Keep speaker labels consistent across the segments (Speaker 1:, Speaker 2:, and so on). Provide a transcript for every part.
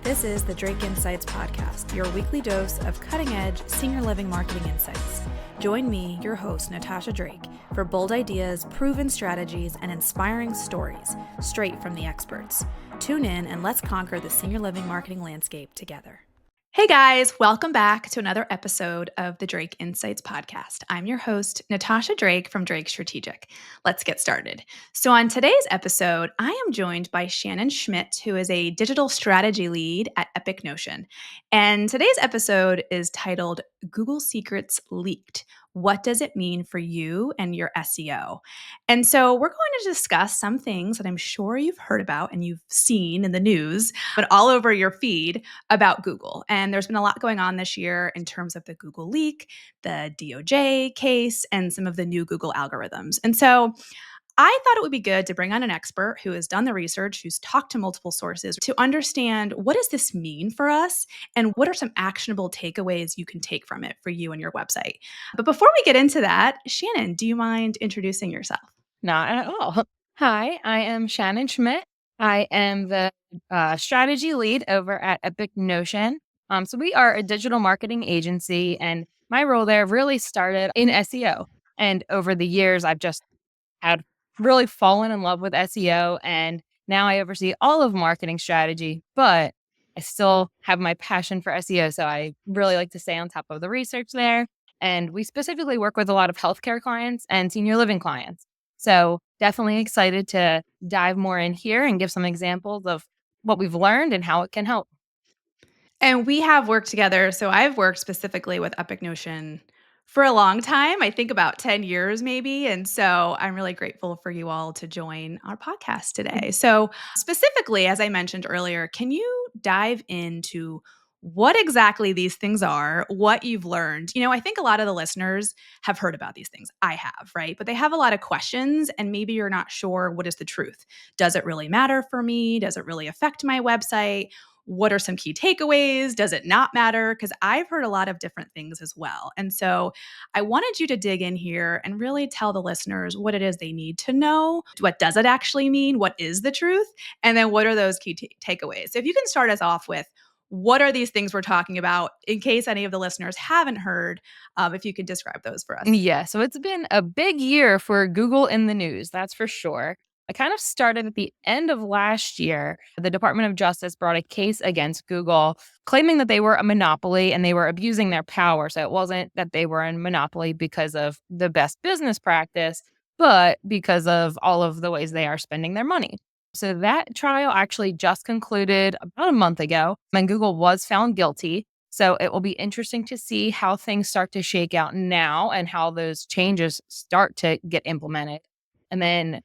Speaker 1: This is the Drake Insights Podcast, your weekly dose of cutting-edge senior living marketing insights. Join me, your host, Natasha Drake, for bold ideas, proven strategies, and inspiring stories straight from the experts. Tune in and let's conquer the senior living marketing landscape together. Hey guys, welcome back to another episode of the Drake Insights Podcast. I'm your host, Natasha Drake from Drake Strategic. Let's get started. So on today's episode, I am joined by Shannon Schmidt, who is a digital strategy lead at Epic Notion. And today's episode is titled Google Secrets Leaked. What does it mean for you and your SEO? And so we're going to discuss some things that I'm sure you've heard about and you've seen in the news, but all over your feed about Google. And there's been a lot going on this year in terms of the Google leak, the DOJ case, and some of the new Google algorithms. And so I thought it would be good to bring on an expert who has done the research, who's talked to multiple sources to understand what does this mean for us and what are some actionable takeaways you can take from it for you and your website. But before we get into that, Shannon, do you mind introducing yourself?
Speaker 2: Not at all. Hi, I am Shannon Schmidt. I am the strategy lead over at Epic Notion. So we are a digital marketing agency, and my role there really started in SEO. And over the years, I've just had really fallen in love with SEO, and now I oversee all of marketing strategy, but I still have my passion for SEO. So I really like to stay on top of the research there. And we specifically work with a lot of healthcare clients and senior living clients. So definitely excited to dive more in here and give some examples of what we've learned and how it can help.
Speaker 1: And we have worked together. So I've worked specifically with Epic Notion for a long time, I think about 10 years maybe. And so I'm really grateful for you all to join our podcast today. So, specifically, as I mentioned earlier, can you dive into what exactly these things are, what you've learned? I think a lot of the listeners have heard about these things. I have, right? But they have a lot of questions, and maybe you're not sure what is the truth. Does it really matter for me? Does it really affect my website? What are some key takeaways? Does it not matter? Because I've heard a lot of different things as well. And so I wanted you to dig in here and really tell the listeners what it is they need to know. What does it actually mean? What is the truth? And then what are those key takeaways? So if you can start us off with what are these things we're talking about in case any of the listeners haven't heard, if you could describe those for us.
Speaker 2: Yeah, so it's been a big year for Google in the news, that's for sure. I kind of started at the end of last year. The Department of Justice brought a case against Google claiming that they were a monopoly and they were abusing their power. So it wasn't that they were a monopoly because of the best business practice, but because of all of the ways they are spending their money. So that trial actually just concluded about a month ago, and Google was found guilty. So it will be interesting to see how things start to shake out now and how those changes start to get implemented. And then,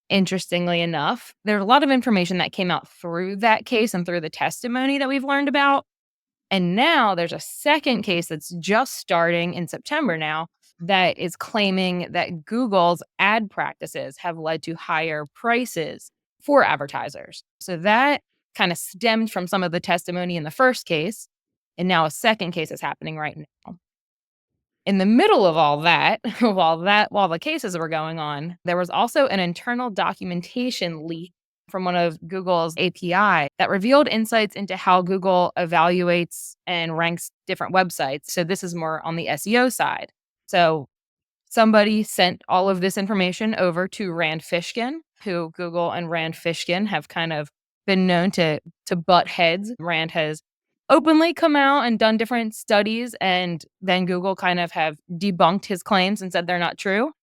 Speaker 2: interestingly enough, there's a lot of information that came out through that case and through the testimony that we've learned about. And now there's a second case that's just starting in September now that is claiming that Google's ad practices have led to higher prices for advertisers. So that kind of stemmed from some of the testimony in the first case. And now a second case is happening right now. In the middle of all that, while the cases were going on, there was also an internal documentation leak from one of Google's API that revealed insights into how Google evaluates and ranks different websites. So this is more on the SEO side. So somebody sent all of this information over to Rand Fishkin, who Google and Rand Fishkin have kind of been known to butt heads. Rand has openly come out and done different studies, and then Google kind of have debunked his claims and said they're not true.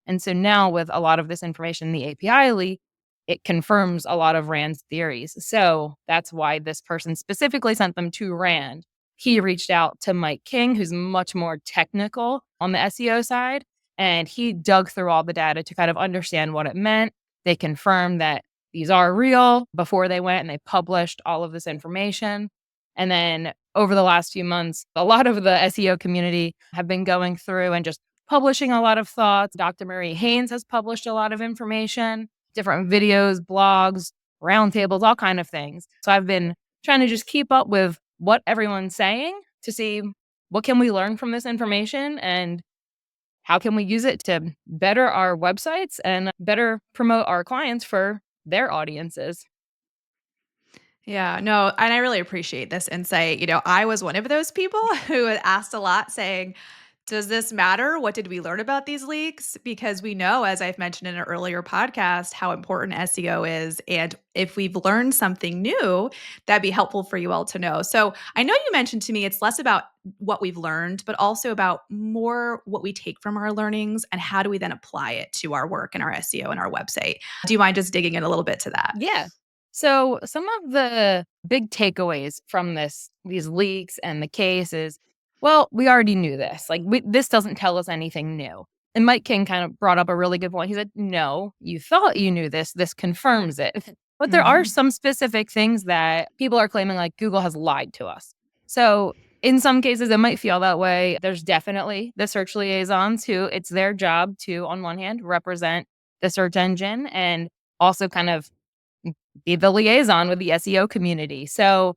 Speaker 2: And so now with a lot of this information in the API leak, it confirms a lot of Rand's theories. So that's why this person specifically sent them to Rand. He reached out to Mike King, who's much more technical on the SEO side, and he dug through all the data to kind of understand what it meant. They confirmed that these are real before they went and they published all of this information. And then over the last few months, a lot of the SEO community have been going through and just publishing a lot of thoughts. Dr. Marie Haynes has published a lot of information, different videos, blogs, roundtables, all kind of things. So I've been trying to just keep up with what everyone's saying to see what can we learn from this information and how can we use it to better our websites and better promote our clients for their audiences.
Speaker 1: Yeah, no, and I really appreciate this insight. I was one of those people who had asked a lot saying, does this matter? What did we learn about these leaks? Because we know, as I've mentioned in an earlier podcast, how important SEO is. And if we've learned something new, that'd be helpful for you all to know. So I know you mentioned to me it's less about what we've learned, but also about more what we take from our learnings and how do we then apply it to our work and our SEO and our website. Do you mind just digging in a little bit to that?
Speaker 2: Yeah. So some of the big takeaways from these leaks and the case is, well, we already knew this. Like this doesn't tell us anything new. And Mike King kind of brought up a really good point. He said, no, you thought you knew this. This confirms it. But there are
Speaker 1: Mhm.
Speaker 2: some specific things that people are claiming like Google has lied to us. So in some cases, it might feel that way. There's definitely the search liaisons who it's their job to, on one hand, represent the search engine and also kind of be the liaison with the SEO community. So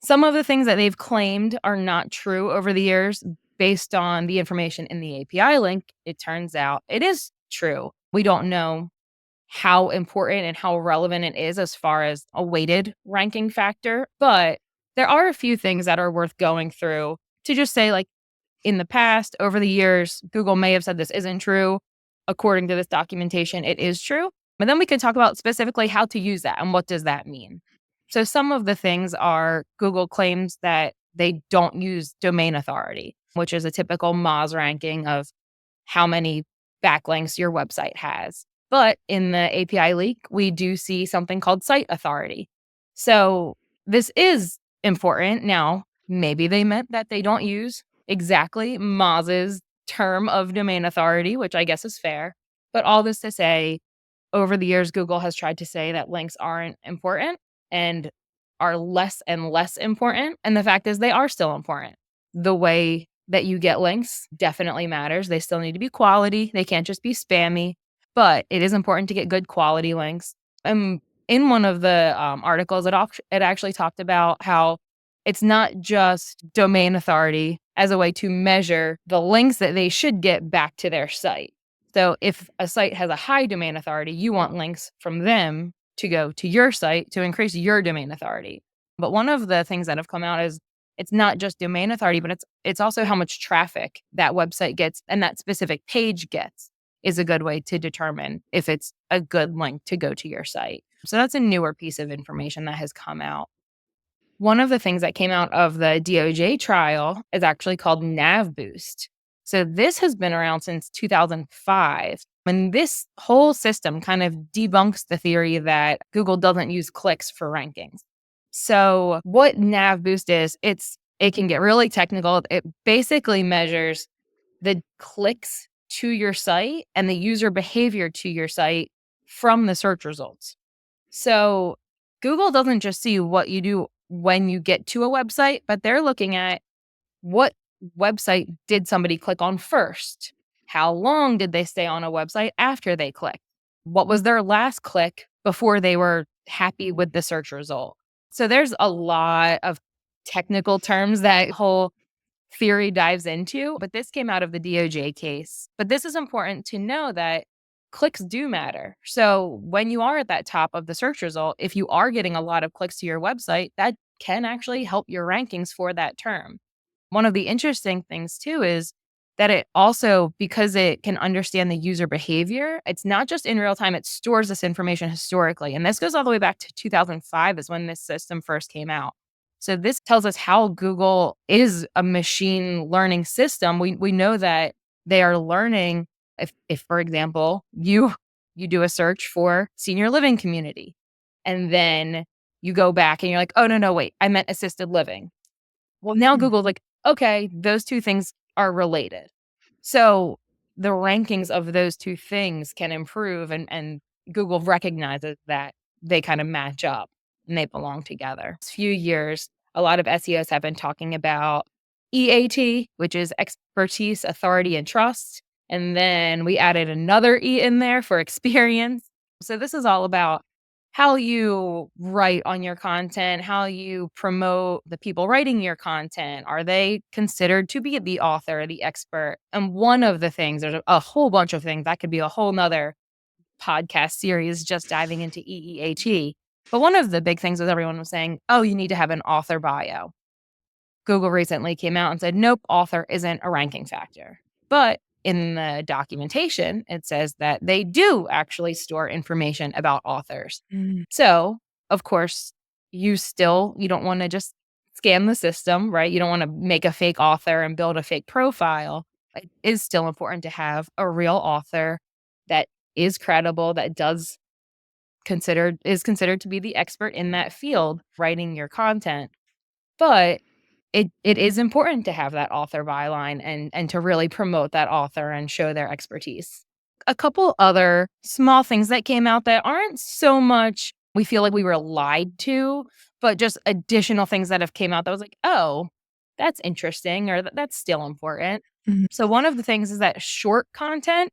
Speaker 2: some of the things that they've claimed are not true over the years based on the information in the API link. It turns out it is true. We don't know how important and how relevant it is as far as a weighted ranking factor, but there are a few things that are worth going through to just say, like, in the past, over the years, Google may have said this isn't true. According to this documentation, it is true. But then we can talk about specifically how to use that and what does that mean. So some of the things are Google claims that they don't use domain authority, which is a typical Moz ranking of how many backlinks your website has. But in the API leak, we do see something called site authority. So this is important. Now, maybe they meant that they don't use exactly Moz's term of domain authority, which I guess is fair. But all this to say, over the years, Google has tried to say that links aren't important and are less and less important. And the fact is, they are still important. The way that you get links definitely matters. They still need to be quality, they can't just be spammy, but it is important to get good quality links. In one of the articles, it actually talked about how it's not just domain authority as a way to measure the links that they should get back to their site. So if a site has a high domain authority, you want links from them to go to your site to increase your domain authority. But one of the things that have come out is it's not just domain authority, but it's also how much traffic that website gets and that specific page gets is a good way to determine if it's a good link to go to your site. So that's a newer piece of information that has come out. One of the things that came out of the DOJ trial is actually called Nav Boost. So this has been around since 2005. And this whole system kind of debunks the theory that Google doesn't use clicks for rankings. So what Nav Boost is, it can get really technical. It basically measures the clicks to your site and the user behavior to your site from the search results. So Google doesn't just see what you do when you get to a website, but they're looking at what website did somebody click on first? How long did they stay on a website after they clicked? What was their last click before they were happy with the search result? So there's a lot of technical terms that whole theory dives into, but this came out of the DOJ case. But this is important to know that clicks do matter. So when you are at that top of the search result, if you are getting a lot of clicks to your website, that can actually help your rankings for that term. One of the interesting things too is that it also, because it can understand the user behavior, it's not just in real time, it stores this information historically. And this goes all the way back to 2005 is when this system first came out. So this tells us how Google is a machine learning system. We know that they are learning if for example, you do a search for senior living community and then you go back and you're like, "Oh no, wait, I meant assisted living." Well, now
Speaker 1: Mm.
Speaker 2: Google's like, okay, those two things are related. So the rankings of those two things can improve and Google recognizes that they kind of match up and they belong together. This few years, a lot of SEOs have been talking about EAT, which is expertise, authority, and trust. And then we added another E in there for experience. So this is all about how you write on your content, how you promote the people writing your content. Are they considered to be the author, the expert? And one of the things, there's a whole bunch of things that could be a whole nother podcast series just diving into EEAT. But one of the big things was everyone was saying, oh, you need to have an author bio. Google recently came out and said, nope, author isn't a ranking factor. But in the documentation, it says that they do actually store information about authors. So, of course, you don't want to just scam the system, right? You don't want to make a fake author and build a fake profile. It is still important to have a real author that is credible, that is considered to be the expert in that field writing your content. But it is important to have that author byline and to really promote that author and show their expertise. A couple other small things that came out that aren't so much we feel like we were lied to, but just additional things that have came out that was like, oh, that's interesting, or that's still important.
Speaker 1: Mhm.
Speaker 2: So one of the things is that short content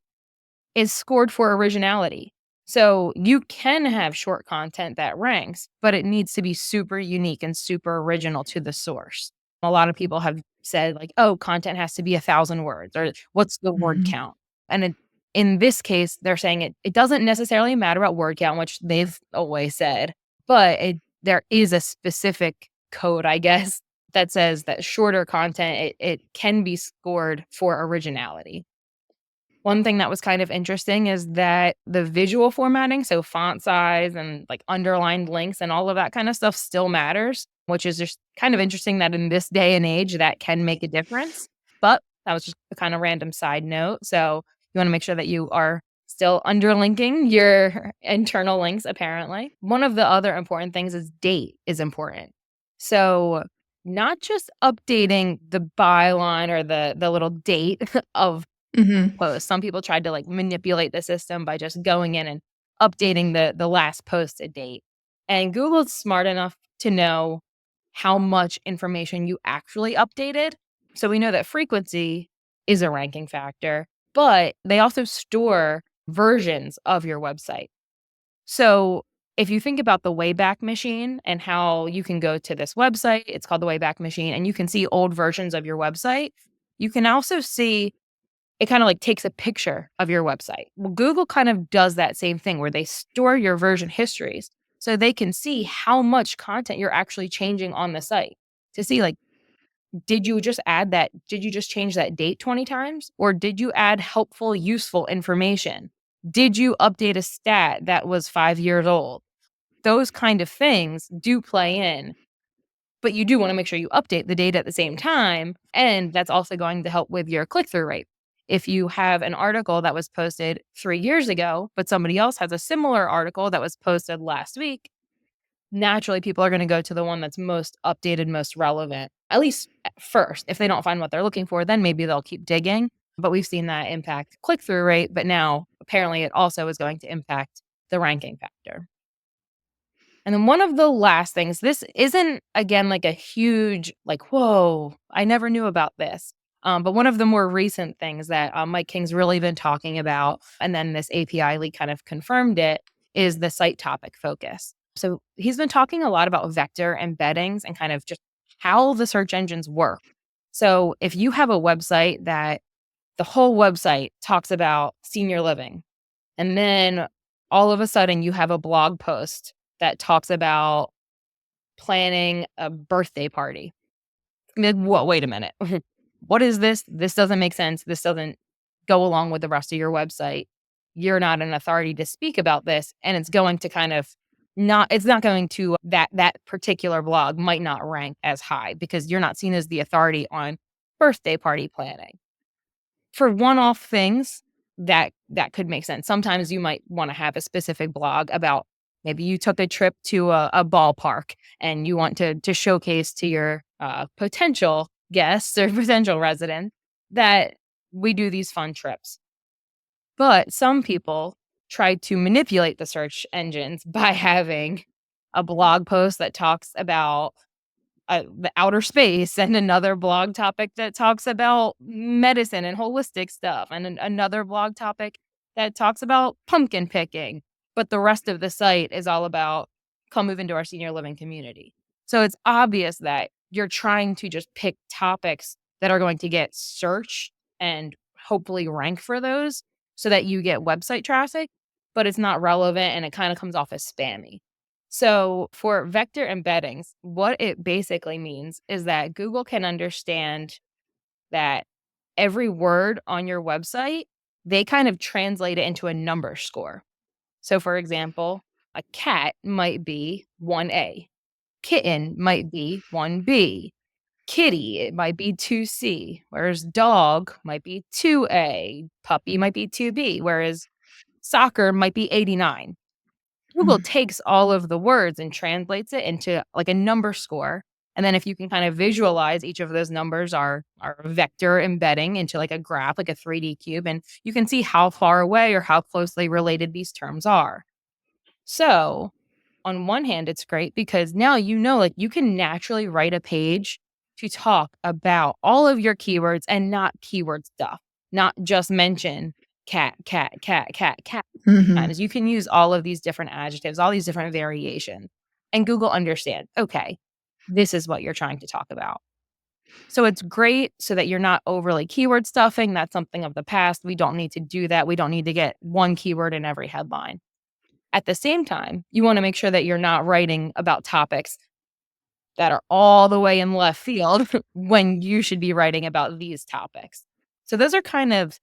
Speaker 2: is scored for originality. So you can have short content that ranks, but it needs to be super unique and super original to the source. A lot of people have said like, oh, content has to be 1,000 words, or what's the word
Speaker 1: Mhm.
Speaker 2: count? And in this case, they're saying it doesn't necessarily matter about word count, which they've always said, but there is a specific code, I guess, that says that shorter content, it can be scored for originality. One thing that was kind of interesting is that the visual formatting, so font size and like underlined links and all of that kind of stuff still matters, which is just kind of interesting that in this day and age that can make a difference. But that was just a kind of random side note. So you want to make sure that you are still underlinking your internal links, apparently. One of the other important things is date is important. So not just updating the byline or the little date of
Speaker 1: Mhm.
Speaker 2: post. Some people tried to like manipulate the system by just going in and updating the last posted date. And Google's smart enough to know how much information you actually updated. So we know that frequency is a ranking factor, but they also store versions of your website. So if you think about the Wayback Machine and how you can go to this website, it's called the Wayback Machine, and you can see old versions of your website. You can also see it kind of like takes a picture of your website. Well, Google kind of does that same thing where they store your version histories so they can see how much content you're actually changing on the site to see like, did you just add that? Did you just change that date 20 times? Or did you add helpful, useful information? Did you update a stat that was 5 years old? Those kind of things do play in, but you do want to make sure you update the data at the same time. And that's also going to help with your click through rate. If you have an article that was posted 3 years ago, but somebody else has a similar article that was posted last week, naturally people are going to go to the one that's most updated, most relevant, at least at first. If they don't find what they're looking for, then maybe they'll keep digging. But we've seen that impact click through rate. But now apparently it also is going to impact the ranking factor. And then one of the last things, this isn't again like a huge, like, whoa, I never knew about this. But one of the more recent things that Mike King's really been talking about, and then this API leak kind of confirmed it, is the site topic focus. So he's been talking a lot about vector embeddings and kind of just how the search engines work. So if you have a website that the whole website talks about senior living, and then all of a sudden you have a blog post that talks about planning a birthday party. What? Wait a minute. What is this? This doesn't make sense. This doesn't go along with the rest of your website. You're not an authority to speak about this. And it's going to kind of it's not going to that particular blog might not rank as high because you're not seen as the authority on birthday party planning. For one-off things, that could make sense. Sometimes you might want to have a specific blog about maybe you took a trip to a ballpark and you want to showcase to your potential guests or potential residents that we do these fun trips. But some people try to manipulate the search engines by having a blog post that talks about the outer space and another blog topic that talks about medicine and holistic stuff and another blog topic that talks about pumpkin picking. But the rest of the site is all about come move into our senior living community. So it's obvious that you're trying to just pick topics that are going to get searched and hopefully rank for those so that you get website traffic, but it's not relevant and it kind of comes off as spammy. So for vector embeddings, what it basically means is that Google can understand that every word on your website, they kind of translate it into a number score. So for example, a cat might be 1A, kitten might be 1B, kitty, it might be 2C, whereas dog might be 2A, puppy might be 2B, whereas soccer might be 89. Google
Speaker 1: Mm.
Speaker 2: takes all of the words and translates it into like a number score. And then if you can kind of visualize each of those numbers are a vector embedding into like a graph, like a 3D cube, and you can see how far away or how closely related these terms are. So on one hand, it's great because now like you can naturally write a page to talk about all of your keywords and not keyword stuff, not just mention cat, cat, cat, cat, cat.
Speaker 1: Mhm.
Speaker 2: Times. You can use all of these different adjectives, all these different variations, and Google understands, okay, this is what you're trying to talk about. So it's great so that you're not overly keyword stuffing. That's something of the past. We don't need to do that. We don't need to get one keyword in every headline. At the same time, you want to make sure that you're not writing about topics that are all the way in left field when you should be writing about these topics. So those are kind of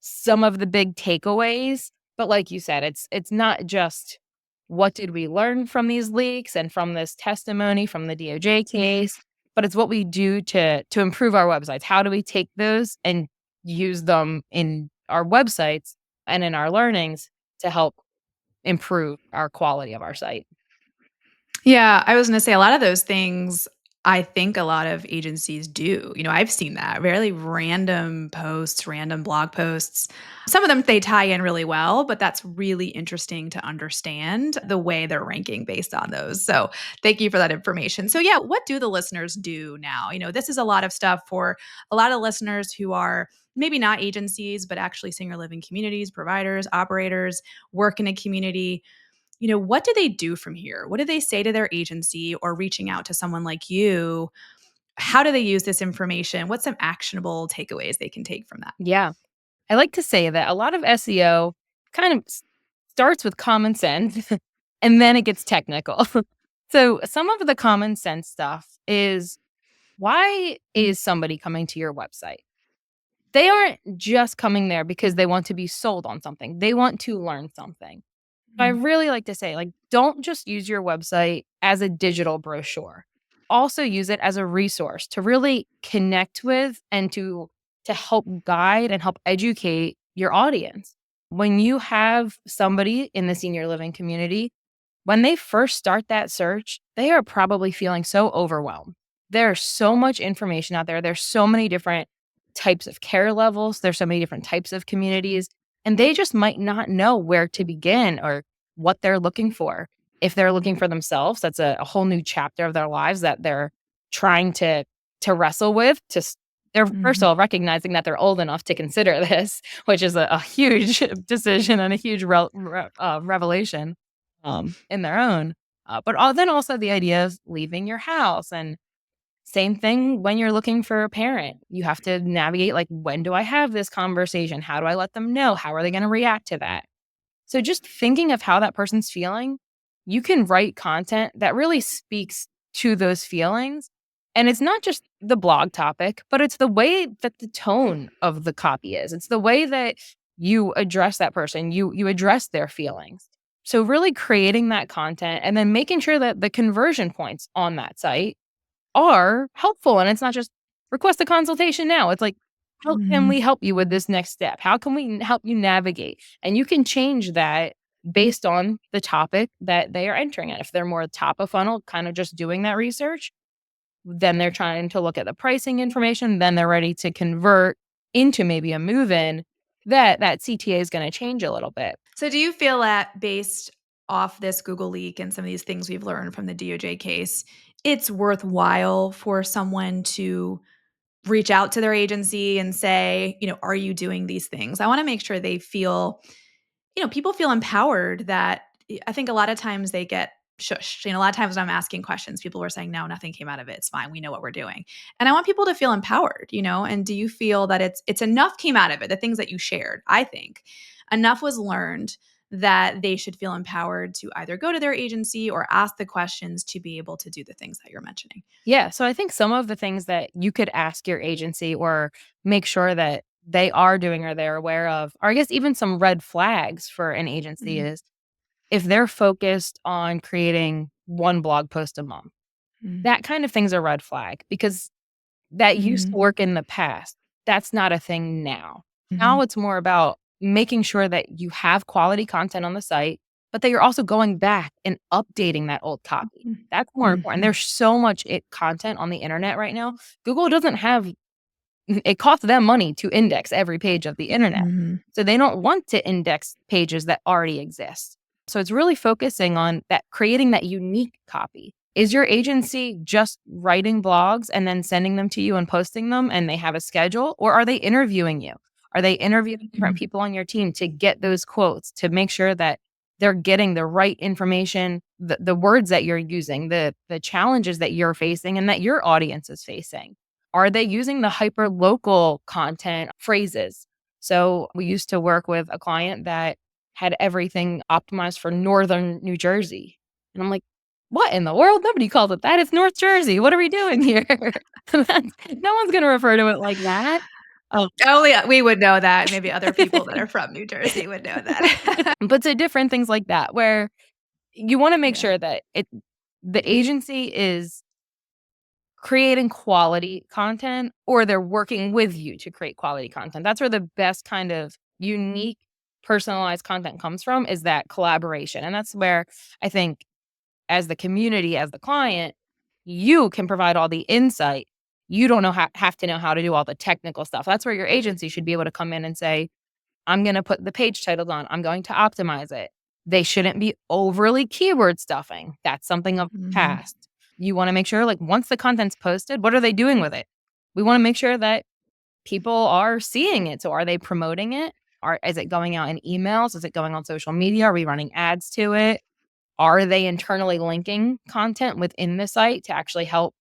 Speaker 2: some of the big takeaways, but like you said, it's not just what did we learn from these leaks and from this testimony from the DOJ case, but it's what we do to improve our websites. How do we take those and use them in our websites and in our learnings to help improve our quality of our site?
Speaker 1: Yeah, I was gonna say a lot of those things I think a lot of agencies do. I've seen that really random posts, random blog posts. Some of them they tie in really well, but that's really interesting to understand the way they're ranking based on those. So thank you for that information. So yeah, what do the listeners do now? This is a lot of stuff for a lot of listeners who are maybe not agencies, but actually senior living communities, providers, operators, work in a community. What do they do from here? What do they say to their agency or reaching out to someone like you? How do they use this information? What's some actionable takeaways they can take from that?
Speaker 2: Yeah. I like to say that a lot of SEO kind of starts with common sense and then it gets technical. So, some of the common sense stuff is why is somebody coming to your website? They aren't just coming there because they want to be sold on something, they want to learn something. I
Speaker 1: Mm.
Speaker 2: really like to say, like, don't just use your website as a digital brochure. Also use it as a resource to really connect with and to help guide and help educate your audience. When you have somebody in the senior living community, when they first start that search, they are probably feeling so overwhelmed. There's so much information out there. There's so many different types of care levels. There's so many different types of communities, and they just might not know where to begin or what they're looking for. If they're looking for themselves, that's a whole new chapter of their lives that they're trying to wrestle with. They're first
Speaker 1: Mhm.
Speaker 2: of all recognizing that they're old enough to consider this, which is a huge decision and a huge revelation in their own. Then also the idea of leaving your house. And same thing when you're looking for a parent. You have to navigate like, when do I have this conversation? How do I let them know? How are they going to react to that? So just thinking of how that person's feeling, you can write content that really speaks to those feelings. And it's not just the blog topic, but it's the way that the tone of the copy is. It's the way that you address that person, you address their feelings. So really creating that content and then making sure that the conversion points on that site are helpful. And it's not just request a consultation now. It's like, how can
Speaker 1: Mhm.
Speaker 2: we help you with this next step? How can we help you navigate? And you can change that based on the topic that they are entering at. If they're more top of funnel, kind of just doing that research, then they're trying to look at the pricing information. Then they're ready to convert into maybe a move in. That CTA is going to change a little bit.
Speaker 1: So do you feel that based off this Google leak and some of these things we've learned from the DOJ case, it's worthwhile for someone to reach out to their agency and say, are you doing these things? I want to make sure they feel, people feel empowered that I think a lot of times they get shushed. A lot of times when I'm asking questions, people were saying, no, nothing came out of it. It's fine. We know what we're doing. And I want people to feel empowered, and do you feel that it's enough came out of it, the things that you shared? I think enough was learned that they should feel empowered to either go to their agency or ask the questions to be able to do the things that you're mentioning?
Speaker 2: Yeah. So I think some of the things that you could ask your agency or make sure that they are doing or they're aware of, or I guess even some red flags for an agency
Speaker 1: Mhm.
Speaker 2: is if they're focused on creating one blog post a month,
Speaker 1: Mm.
Speaker 2: that kind of thing's a red flag because that used to
Speaker 1: Mhm.
Speaker 2: work in the past. That's not a thing now. Now
Speaker 1: Mhm.
Speaker 2: it's more about making sure that you have quality content on the site, but that you're also going back and updating that old copy.
Speaker 1: Mhm.
Speaker 2: That's more important.
Speaker 1: Mhm.
Speaker 2: There's so much content on the internet right now. Google doesn't have it costs them money to index every page of the internet.
Speaker 1: Mhm.
Speaker 2: So they don't want to index pages that already exist. So it's really focusing on that creating that unique copy. Is your agency just writing blogs and then sending them to you and posting them and they have a schedule? Or are they interviewing you? Are they interviewing different
Speaker 1: Mhm.
Speaker 2: people on your team to get those quotes to make sure that they're getting the right information, the words that you're using, the challenges that you're facing and that your audience is facing? Are they using the hyper local content phrases? So we used to work with a client that had everything optimized for northern New Jersey. And I'm like, what in the world? Nobody calls it that. It's North Jersey. What are we doing here? No one's going to refer to it like that. Oh,
Speaker 1: Only we would know that. Maybe other people that are from New Jersey would know that.
Speaker 2: but to different things like that, where you want to make
Speaker 1: Yeah.
Speaker 2: sure that the agency is creating quality content or they're working with you to create quality content. That's where the best kind of unique personalized content comes from is that collaboration. And that's where I think as the community, as the client, you can provide all the insight. You don't know have to know how to do all the technical stuff. That's where your agency should be able to come in and say, I'm going to put the page titles on. I'm going to optimize it. They shouldn't be overly keyword stuffing. That's something of the
Speaker 1: Mhm.
Speaker 2: past. You want to make sure, like, once the content's posted, what are they doing with it? We want to make sure that people are seeing it. So, are they promoting it? Is it going out in emails? Is it going on social media? Are we running ads to it? Are they internally linking content within the site to actually help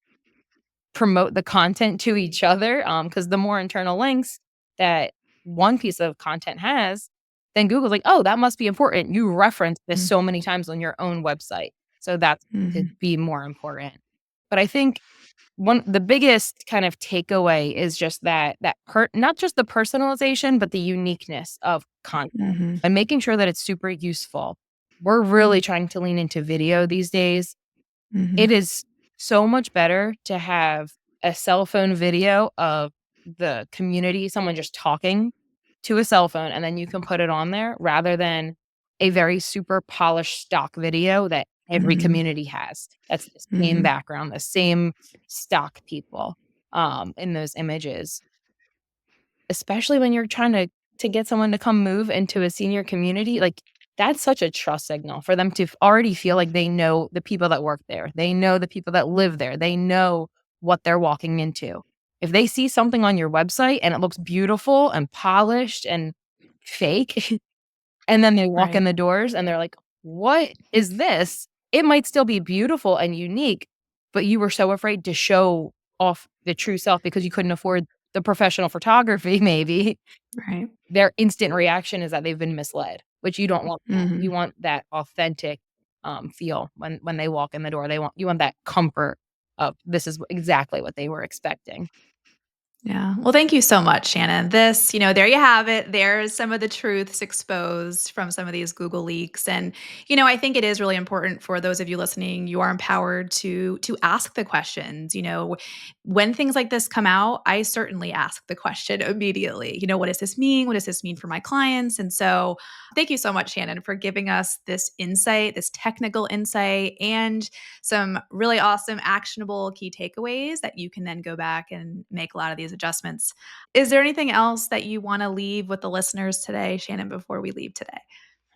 Speaker 2: promote the content to each other, because the more internal links that one piece of content has, then Google's like, "Oh, that must be important. You referenced this
Speaker 1: Mm.
Speaker 2: so many times on your own website." So that's to
Speaker 1: Mhm.
Speaker 2: be more important. But I think the biggest kind of takeaway is just that not just the personalization, but the uniqueness of content
Speaker 1: Mhm.
Speaker 2: and making sure that it's super useful. We're really trying to lean into video these days.
Speaker 1: Mhm.
Speaker 2: It is so much better to have a cell phone video of the community, someone just talking to a cell phone, and then you can put it on there rather than a very super polished stock video that every
Speaker 1: Mhm.
Speaker 2: community has. That's the same
Speaker 1: Mhm.
Speaker 2: background, the same stock people, in those images. Especially when you're trying to get someone to come move into a senior community, like, that's such a trust signal for them to already feel like they know the people that work there. They know the people that live there. They know what they're walking into. If they see something on your website and it looks beautiful and polished and fake, and then they walk in
Speaker 1: Right.
Speaker 2: the doors and they're like, "What is this?" It might still be beautiful and unique, but you were so afraid to show off the true self because you couldn't afford the professional photography maybe.
Speaker 1: Right.
Speaker 2: Their instant reaction is that they've been misled, which you don't want that. You
Speaker 1: Mhm.
Speaker 2: want that authentic, feel when they walk in the door. You want that comfort of this is exactly what they were expecting.
Speaker 1: Yeah. Well, thank you so much, Shannon. There you have it. There's some of the truths exposed from some of these Google leaks. And, I think it is really important for those of you listening, you are empowered to ask the questions. When things like this come out, I certainly ask the question immediately. What does this mean? What does this mean for my clients? And so thank you so much, Shannon, for giving us this insight, this technical insight, and some really awesome, actionable key takeaways that you can then go back and make a lot of these adjustments. Is there anything else that you want to leave with the listeners today, Shannon, before we leave today?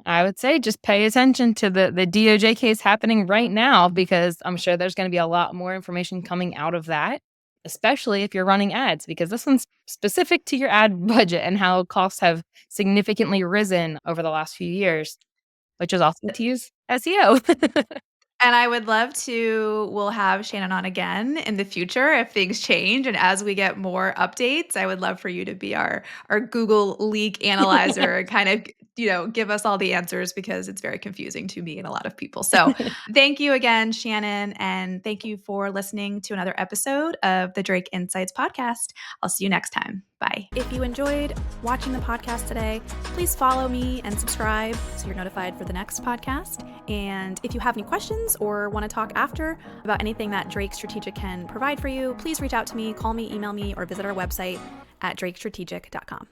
Speaker 2: I would say just pay attention to the DOJ case happening right now because I'm sure there's gonna be a lot more information coming out of that, especially if you're running ads, because this one's specific to your ad budget and how costs have significantly risen over the last few years, which is also to use SEO.
Speaker 1: And I would love to we'll have Shannon on again in the future if things change and as we get more updates, I would love for you to be our Google leak analyzer and kind of give us all the answers because it's very confusing to me and a lot of people. So thank you again, Shannon. And thank you for listening to another episode of the Drake Insights podcast. I'll see you next time. Bye. If you enjoyed watching the podcast today, please follow me and subscribe so you're notified for the next podcast. And if you have any questions or want to talk after about anything that Drake Strategic can provide for you, please reach out to me, call me, email me, or visit our website at drakestrategic.com.